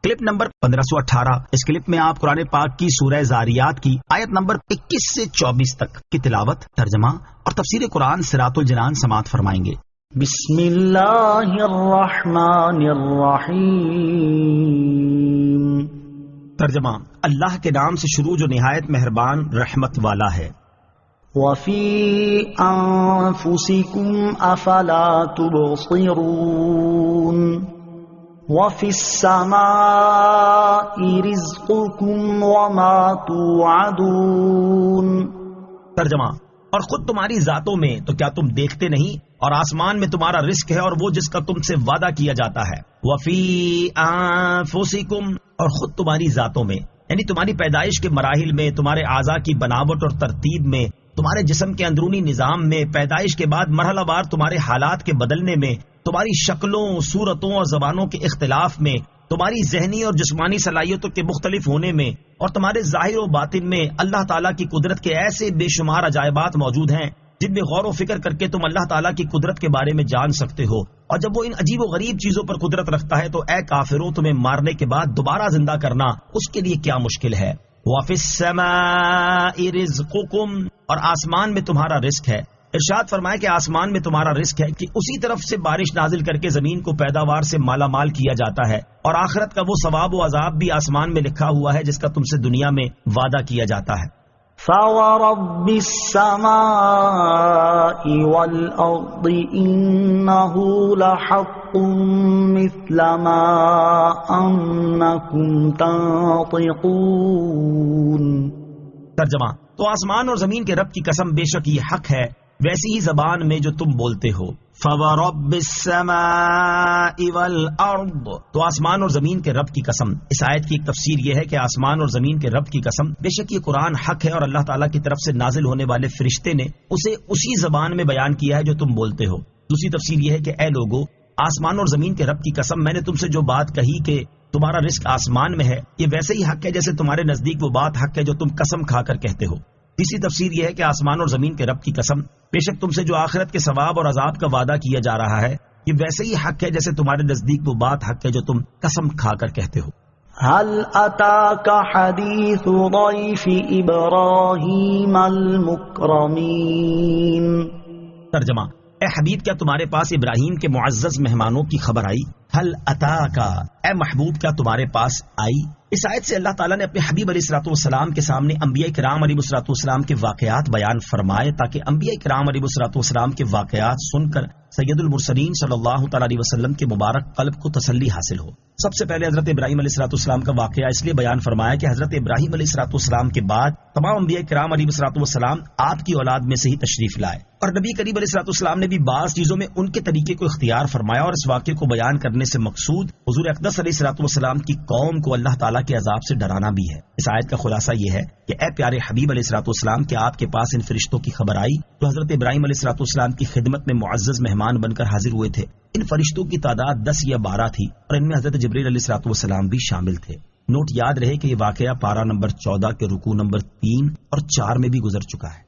Clip number 1518۔ اس clip میں آپ قرآن پاک کی سورہ زاریات کی آیت نمبر 21 سے 24 تک کی تلاوت، ترجمہ اور تفسیر قرآن صراط الجنان سماعت فرمائیں گے۔ بسم اللہ الرحمن الرحیم۔ ترجمہ، اللہ کے نام سے شروع جو نہایت مہربان رحمت والا ہے۔ وفی انفسکم افلا تبصرون وفی السماء رزقکم وما توعدون۔ ترجمہ، اور خود تمہاری ذاتوں میں تو کیا تم دیکھتے نہیں، اور آسمان میں تمہارا رزق ہے اور وہ جس کا تم سے وعدہ کیا جاتا ہے۔ وفی انفسکم، اور خود تمہاری ذاتوں میں، یعنی تمہاری پیدائش کے مراحل میں، تمہارے اعضاء کی بناوٹ اور ترتیب میں، تمہارے جسم کے اندرونی نظام میں، پیدائش کے بعد مرحلہ وار تمہارے حالات کے بدلنے میں، تمہاری شکلوں، صورتوں اور زبانوں کے اختلاف میں، تمہاری ذہنی اور جسمانی صلاحیتوں کے مختلف ہونے میں، اور تمہارے ظاہر و باطن میں اللہ تعالیٰ کی قدرت کے ایسے بے شمار عجائبات موجود ہیں جن میں غور و فکر کر کے تم اللہ تعالیٰ کی قدرت کے بارے میں جان سکتے ہو۔ اور جب وہ ان عجیب و غریب چیزوں پر قدرت رکھتا ہے تو اے کافروں، تمہیں مارنے کے بعد دوبارہ زندہ کرنا اس کے لیے کیا مشکل ہے۔ وَفِي السَّمَاءِ رِزْقُكُمْ، اور آسمان میں تمہارا رزق ہے۔ ارشاد فرمائے کہ آسمان میں تمہارا رزق ہے کہ اسی طرف سے بارش نازل کر کے زمین کو پیداوار سے مالا مال کیا جاتا ہے، اور آخرت کا وہ ثواب و عذاب بھی آسمان میں لکھا ہوا ہے جس کا تم سے دنیا میں وعدہ کیا جاتا ہے۔ فَوَرَبِّ السَّمَاءِ وَالْأَرْضِ إِنَّهُ لَحَقٌّ مِثْلَ مَا أَنَّكُمْ تَنطِقُونَ۔ ترجمہ، تو آسمان اور زمین کے رب کی قسم، بے شک یہ حق ہے ویسی ہی زبان میں جو تم بولتے ہو۔ فَوَرَبِّ السَّمَاءِ وَالْأَرْضِ، تو آسمان اور زمین کے رب کی قسم۔ اس آیت کی ایک تفسیر یہ ہے کہ آسمان اور زمین کے رب کی قسم، بے شک یہ قرآن حق ہے اور اللہ تعالیٰ کی طرف سے نازل ہونے والے فرشتے نے اسے اسی زبان میں بیان کیا ہے جو تم بولتے ہو۔ دوسری تفسیر یہ ہے کہ اے لوگو، آسمان اور زمین کے رب کی قسم، میں نے تم سے جو بات کہی کہ تمہارا رزق آسمان میں ہے، یہ ویسے ہی حق ہے جیسے تمہارے نزدیک وہ بات حق ہے جو تم قسم کھا کر کہتے ہو۔ تیسری تفسیر یہ ہے کہ آسمان اور زمین کے رب کی قسم، بے شک تم سے جو آخرت کے ثواب اور عذاب کا وعدہ کیا جا رہا ہے، یہ ویسے ہی حق ہے جیسے تمہارے نزدیک وہ بات حق ہے جو تم قسم کھا کر کہتے ہو۔ هل أتاك حديث ضيف إبراهيم المكرمين۔ ترجمہ، اے حبیب، کیا تمہارے پاس ابراہیم کے معزز مہمانوں کی خبر آئی؟ حل اتاکا، اے محبوب، کیا تمہارے پاس آئی؟ اس آیت سے اللہ تعالیٰ نے اپنے حبیب علیہ الصلوۃ والسلام کے سامنے انبیاء کرام علیہ الصلوۃ والسلام کے واقعات بیان فرمائے تاکہ انبیاء کرام علیہ الصلوۃ والسلام کے واقعات سن کر سید المرسلین صلی اللہ تعالیٰ علیہ وسلم کے مبارک قلب کو تسلی حاصل ہو۔ سب سے پہلے حضرت ابراہیم علیہ الصلوۃ والسلام کا واقعہ اس لیے بیان فرمایا کہ حضرت ابراہیم علیہ الصلوۃ والسلام کے بعد تمام انبیاء کرام علیہ الصلوۃ والسلام آپ کی اولاد میں سے ہی تشریف لائے، اور نبی کریم علیہ الصلوۃ والسلام نے بھی بعض چیزوں میں ان کے طریقے کو اختیار فرمایا، اور اس واقعے کو بیان کرنے سے مقصود حضور اقدس علیہ الصلوۃ والسلام کی قوم کو اللہ تعالیٰ کے عذاب سے ڈرانا بھی ہے۔ اس آیت کا خلاصہ یہ ہے کہ اے پیارے حبیب علیہ الصلوۃ والسلام، کہ آپ کے پاس ان فرشتوں کی خبر آئی جو حضرت ابراہیم علیہ الصلوۃ والسلام کی خدمت میں معزز مہمان بن کر حاضر ہوئے تھے۔ ان فرشتوں کی تعداد 10 یا 12 تھی، اور ان میں حضرت جبریل علیہ الصلوۃ والسلام بھی شامل تھے۔ نوٹ یاد رہے کہ یہ واقعہ پارہ نمبر 14 کے رکوع نمبر 3 اور 4 میں بھی گزر چکا ہے۔